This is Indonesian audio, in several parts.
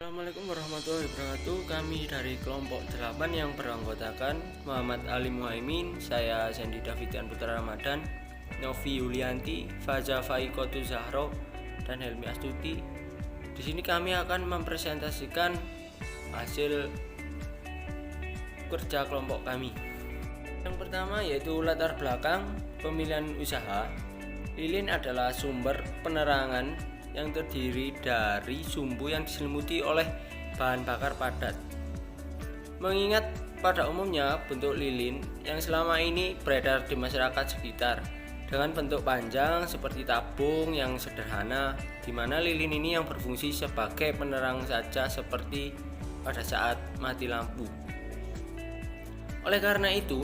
Assalamualaikum warahmatullahi wabarakatuh. Kami dari kelompok 8 yang beranggotakan Muhammad Ali Muhaimin, saya Sandy Davidian Putra Ramadan, Novi Yulianti, Faza Faikotu Zahro, dan Helmi Astuti. Di sini kami akan mempresentasikan hasil kerja kelompok kami. Yang pertama yaitu latar belakang pemilihan usaha. Lilin adalah sumber penerangan yang terdiri dari sumbu yang diselimuti oleh bahan bakar padat. Mengingat pada umumnya bentuk lilin yang selama ini beredar di masyarakat sekitar dengan bentuk panjang seperti tabung yang sederhana, di mana lilin ini yang berfungsi sebagai penerang saja seperti pada saat mati lampu. Oleh karena itu,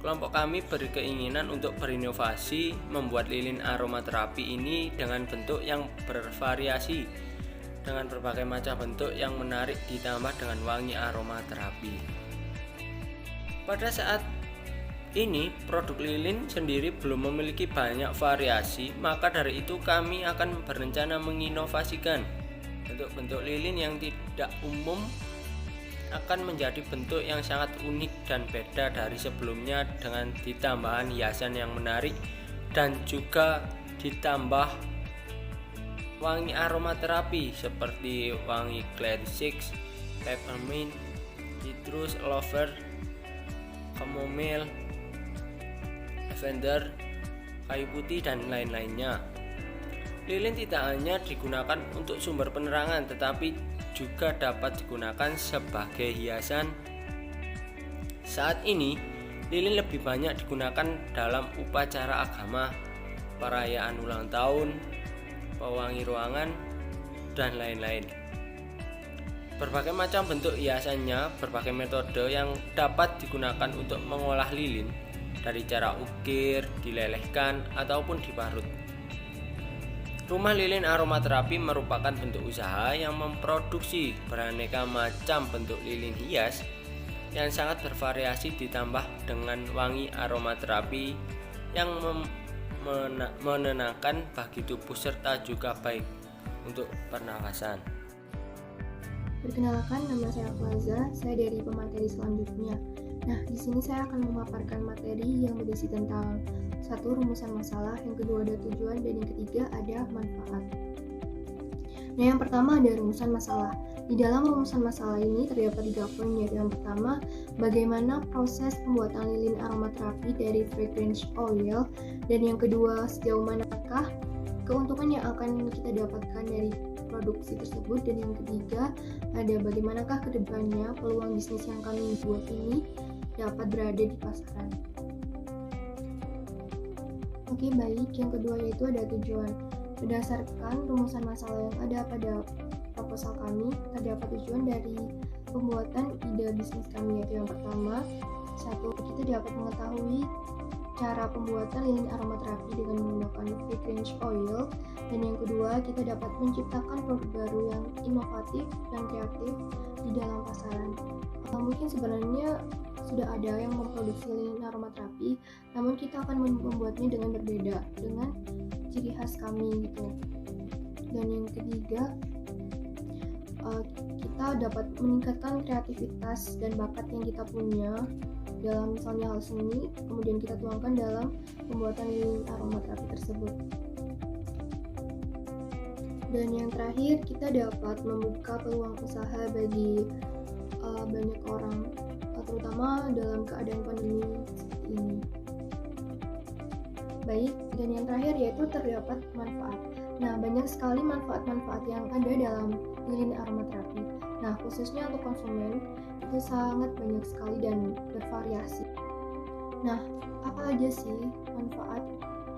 kelompok kami berkeinginan untuk berinovasi membuat lilin aromaterapi ini dengan bentuk yang bervariasi dengan berbagai macam bentuk yang menarik ditambah dengan wangi aromaterapi. Pada saat ini produk lilin sendiri belum memiliki banyak variasi, maka dari itu kami akan berencana menginovasikan bentuk-bentuk lilin yang tidak umum akan menjadi bentuk yang sangat unik dan beda dari sebelumnya dengan ditambahan hiasan yang menarik dan juga ditambah wangi aromaterapi seperti wangi classic, peppermint, citrus, lavender, chamomile, lavender, kayu putih dan lain-lainnya. Lilin tidak hanya digunakan untuk sumber penerangan tetapi juga dapat digunakan sebagai hiasan. Saat ini, lilin lebih banyak digunakan dalam upacara agama, perayaan ulang tahun, pewangi ruangan, dan lain-lain. Berbagai macam bentuk hiasannya, berbagai metode yang dapat digunakan untuk mengolah lilin, dari cara ukir, dilelehkan, ataupun diparut. Rumah lilin aromaterapi merupakan bentuk usaha yang memproduksi beraneka macam bentuk lilin hias yang sangat bervariasi ditambah dengan wangi aromaterapi yang menenangkan bagi tubuh serta juga baik untuk pernafasan. Perkenalkan, nama saya Faza, saya dari pemateri selanjutnya. Nah, di sini saya akan memaparkan materi yang berisi tentang satu, rumusan masalah, yang kedua ada tujuan, dan yang ketiga ada manfaat. Nah, yang pertama ada rumusan masalah. Di dalam rumusan masalah ini terdapat 3 poin, yaitu yang pertama, bagaimana proses pembuatan lilin aromaterapi dari fragrance oil, dan yang kedua, sejauh manakah keuntungan yang akan kita dapatkan dari produksi tersebut, dan yang ketiga ada bagaimanakah kedepannya peluang bisnis yang kami buat ini dapat berada di pasaran. Oke, baik. Yang kedua yaitu ada tujuan. Berdasarkan rumusan masalah yang ada pada proposal kami, terdapat tujuan dari pembuatan ide bisnis kami, yaitu yang pertama, satu, kita dapat mengetahui cara pembuatan lilin aromaterapi dengan menggunakan fragrance oil, dan yang kedua, kita dapat menciptakan produk baru yang inovatif dan kreatif di dalam pasaran. Mungkin sebenarnya sudah ada yang memproduksi lilin aromaterapi, namun kita akan membuatnya dengan berbeda, dengan ciri khas kami gitu. Dan yang ketiga, kita dapat meningkatkan kreativitas dan bakat yang kita punya dalam misalnya hal seni, kemudian kita tuangkan dalam pembuatan lilin aromaterapi tersebut. Dan yang terakhir, kita dapat membuka peluang usaha bagi banyak orang, terutama dalam keadaan pandemi seperti ini. Baik, dan yang terakhir yaitu terdapat manfaat. Nah, banyak sekali manfaat-manfaat yang ada dalam lilin aromaterapi. Nah, khususnya untuk konsumen, itu sangat banyak sekali dan bervariasi. Nah, apa aja sih manfaat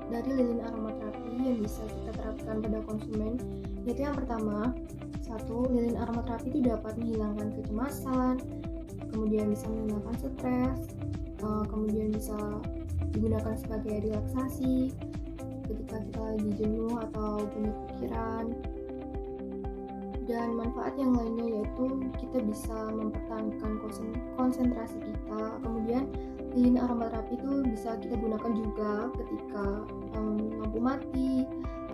dari lilin aromaterapi yang bisa kita terapkan pada konsumen? Yaitu yang pertama, satu, lilin aromaterapi itu dapat menghilangkan kecemasan, kemudian bisa menghilangkan stres, kemudian bisa digunakan sebagai relaksasi ketika kita lagi jenuh atau punya pikiran. Dan manfaat yang lainnya yaitu kita bisa mempertahankan konsentrasi kita. Kemudian lilin aromaterapi itu bisa kita gunakan juga ketika lampu mati,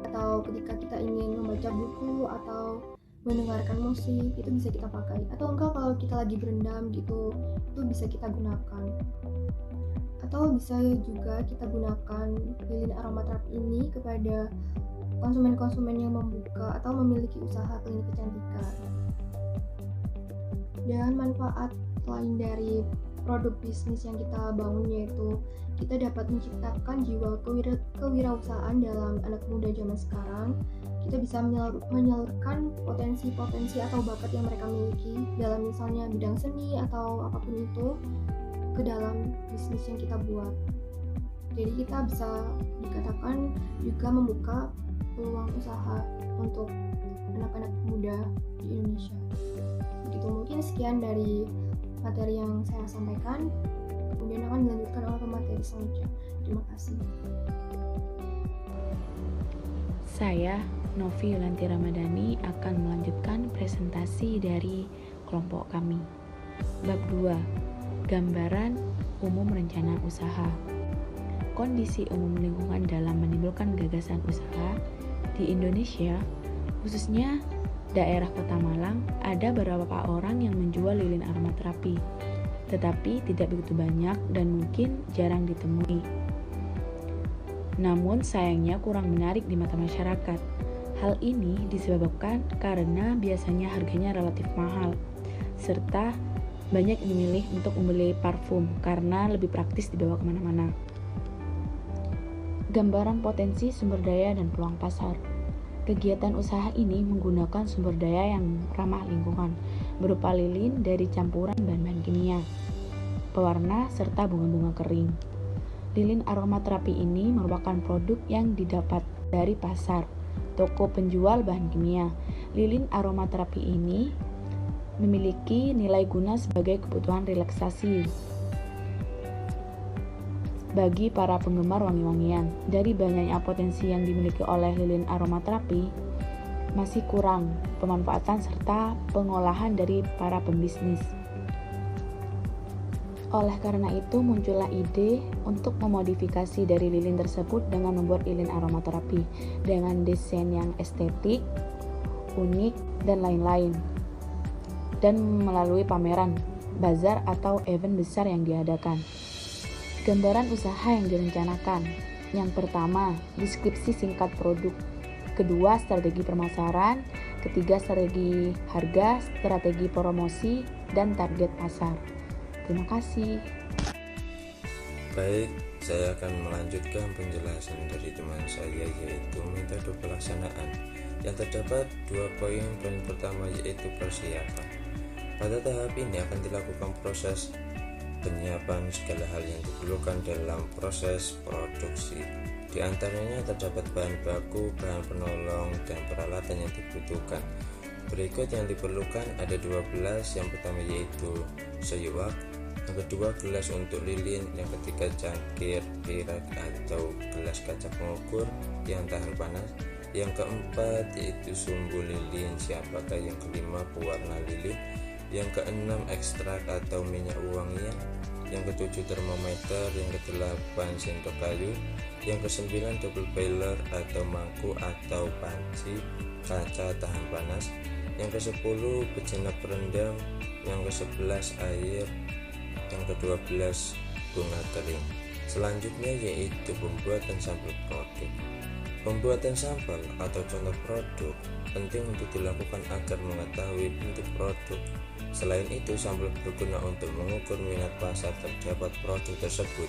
atau ketika kita ingin membaca buku atau mendengarkan musik itu bisa kita pakai, atau enggak kalau kita lagi berendam gitu itu bisa kita gunakan. Atau bisa juga kita gunakan lilin aromaterapi ini kepada konsumen-konsumen yang membuka atau memiliki usaha klinik kecantikan. Dan manfaat lain dari produk bisnis yang kita bangun yaitu kita dapat menciptakan jiwa kewirausahaan dalam anak muda zaman sekarang. Kita bisa menyalurkan potensi-potensi atau bakat yang mereka miliki dalam misalnya bidang seni atau apapun itu ke dalam bisnis yang kita buat. Jadi kita bisa dikatakan juga membuka peluang usaha untuk anak-anak muda di Indonesia. Begitu, mungkin sekian dari materi yang saya sampaikan, kemudian akan dilanjutkan oleh pemateri selanjutnya. Terima kasih. Saya, Novi Yulanti Ramadhani, akan melanjutkan presentasi dari kelompok kami. Bab 2, gambaran umum rencana usaha. Kondisi umum lingkungan dalam menimbulkan gagasan usaha di Indonesia, khususnya daerah Kota Malang, ada beberapa orang yang menjual lilin aromaterapi, tetapi tidak begitu banyak dan mungkin jarang ditemui. Namun sayangnya kurang menarik di mata masyarakat. Hal ini disebabkan karena biasanya harganya relatif mahal, serta banyak yang memilih untuk membeli parfum karena lebih praktis dibawa kemana-mana. Gambaran potensi sumber daya dan peluang pasar. Kegiatan usaha ini menggunakan sumber daya yang ramah lingkungan, berupa lilin dari campuran bahan-bahan kimia, pewarna, serta bunga-bunga kering. Lilin aromaterapi ini merupakan produk yang didapat dari pasar, toko penjual bahan kimia. Lilin aromaterapi ini memiliki nilai guna sebagai kebutuhan relaksasi bagi para penggemar wangi-wangian. Dari banyaknya potensi yang dimiliki oleh lilin aromaterapi, masih kurang pemanfaatan serta pengolahan dari para pembisnis. Oleh karena itu muncullah ide untuk memodifikasi dari lilin tersebut dengan membuat lilin aromaterapi dengan desain yang estetik, unik, dan lain-lain, dan melalui pameran, bazar, atau event besar yang diadakan. Gambaran usaha yang direncanakan. Yang pertama, deskripsi singkat produk. Kedua, strategi pemasaran. Ketiga, strategi harga, strategi promosi, dan target pasar. Terima kasih. Baik, saya akan melanjutkan penjelasan dari teman saya, yaitu metode pelaksanaan. Yang terdapat 2 poin. Poin pertama yaitu persiapan. Pada tahap ini akan dilakukan proses penyiapan segala hal yang diperlukan dalam proses produksi. Di antaranya terdapat bahan baku, bahan penolong, dan peralatan yang dibutuhkan. Berikut yang diperlukan ada 12. Yang pertama yaitu seyuak, yang kedua gelas untuk lilin, yang ketiga cangkir, pirak atau gelas kaca pengukur yang tahan panas, yang keempat yaitu sumbu lilin, siapakah, yang kelima pewarna lilin, yang keenam ekstrak atau minyak wangian, yang ketujuh termometer, yang kedelapan sendok kayu, yang kesembilan double boiler atau mangkuk atau panci kaca tahan panas, yang ke-10 bejana perendam, yang ke-11 air, yang ke-12 bunga kering. Selanjutnya yaitu pembuatan sampel produk. Pembuatan sampel atau contoh produk penting untuk dilakukan agar mengetahui bentuk produk. Selain itu, sampel berguna untuk mengukur minat pasar terhadap produk tersebut.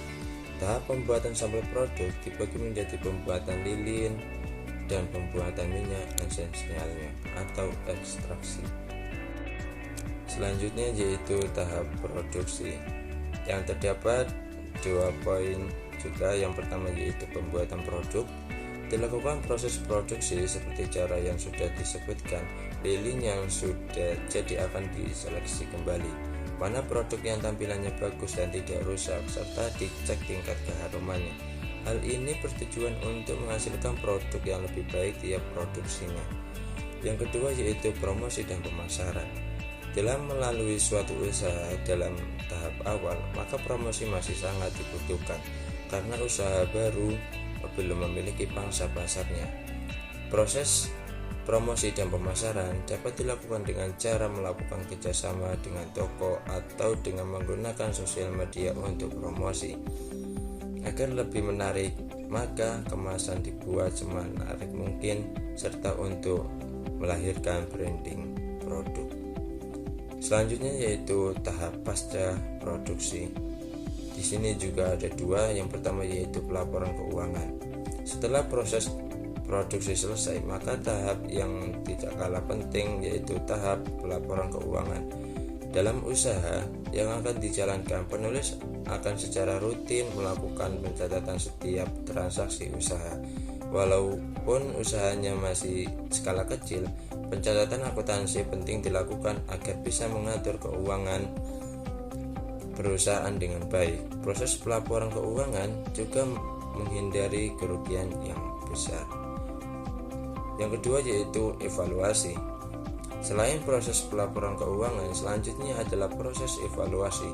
Tahap pembuatan sampel produk dibagi menjadi pembuatan lilin dan pembuatan minyak esensialnya atau ekstraksi. Selanjutnya yaitu tahap produksi. Yang terdapat 2 poin juga. Yang pertama yaitu pembuatan produk. Dilakukan proses produksi seperti cara yang sudah disebutkan. Lilin yang sudah jadi akan diseleksi kembali, mana produk yang tampilannya bagus dan tidak rusak, serta dicek tingkat keharumannya. Hal ini bertujuan untuk menghasilkan produk yang lebih baik tiap produksinya. Yang kedua yaitu promosi dan pemasaran. Dalam melalui suatu usaha dalam tahap awal, maka promosi masih sangat dibutuhkan karena usaha baru belum memiliki pangsa pasarnya. Proses promosi dan pemasaran dapat dilakukan dengan cara melakukan kerjasama dengan toko atau dengan menggunakan sosial media untuk promosi. Agar lebih menarik, maka kemasan dibuat semenarik mungkin serta untuk melahirkan branding produk. Selanjutnya yaitu tahap pasca produksi. Di sini juga ada dua. Yang pertama yaitu pelaporan keuangan. Setelah proses produksi selesai, maka tahap yang tidak kalah penting yaitu tahap pelaporan keuangan. Dalam usaha yang akan dijalankan, penulis akan secara rutin melakukan pencatatan setiap transaksi usaha. Walaupun usahanya masih skala kecil, pencatatan akuntansi penting dilakukan agar bisa mengatur keuangan perusahaan dengan baik. Proses pelaporan keuangan juga menghindari kerugian yang besar. Yang kedua yaitu evaluasi. Selain proses pelaporan keuangan, selanjutnya adalah proses evaluasi.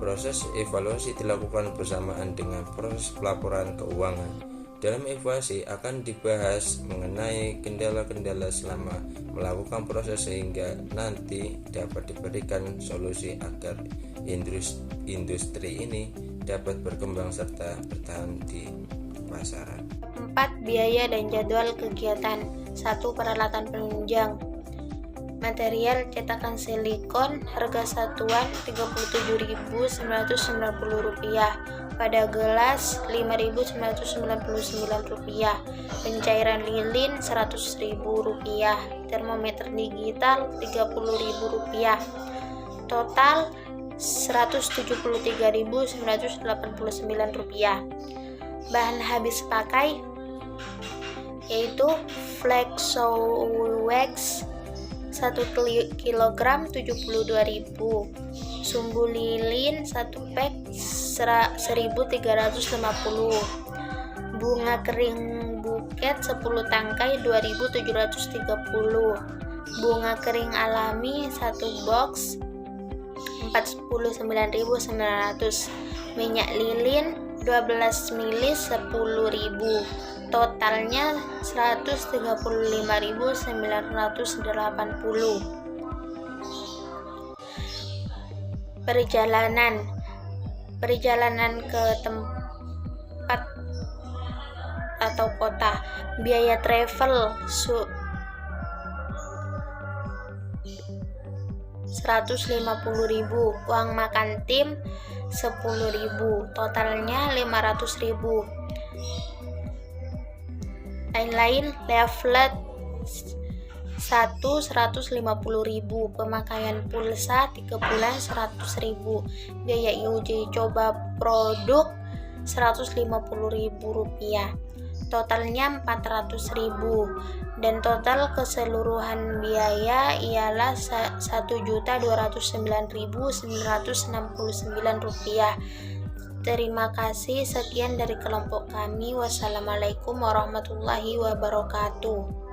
Proses evaluasi dilakukan bersamaan dengan proses pelaporan keuangan. Dalam evaluasi akan dibahas mengenai kendala-kendala selama melakukan proses sehingga nanti dapat diberikan solusi agar industri ini dapat berkembang serta bertahan di pasaran. 4. Biaya dan jadwal kegiatan. 1. Peralatan penunjang. Material cetakan silikon, harga satuan Rp37.990, pada gelas Rp5.999, pencairan lilin Rp100.000, termometer digital Rp30.000, total Rp173.989. Bahan habis pakai yaitu Flexowax 1 kg 72.000, sumbu lilin 1 pack 1.350, bunga kering buket 10 tangkai 2.730, bunga kering alami 1 box 49.900, minyak lilin 12 ml 10.000, totalnya 135.980. Perjalanan ke tempat atau kota, biaya travel 150.000, uang makan tim 10.000, totalnya 500.000. Lain-lain, leaflet 150.000, pemakaian pulsa 3 bulan 100.000, biaya uji coba produk Rp150.000, totalnya 400.000, dan total keseluruhan biaya ialah Rp1.209.969. Terima kasih, sekian dari kelompok kami. Wassalamualaikum warahmatullahi wabarakatuh.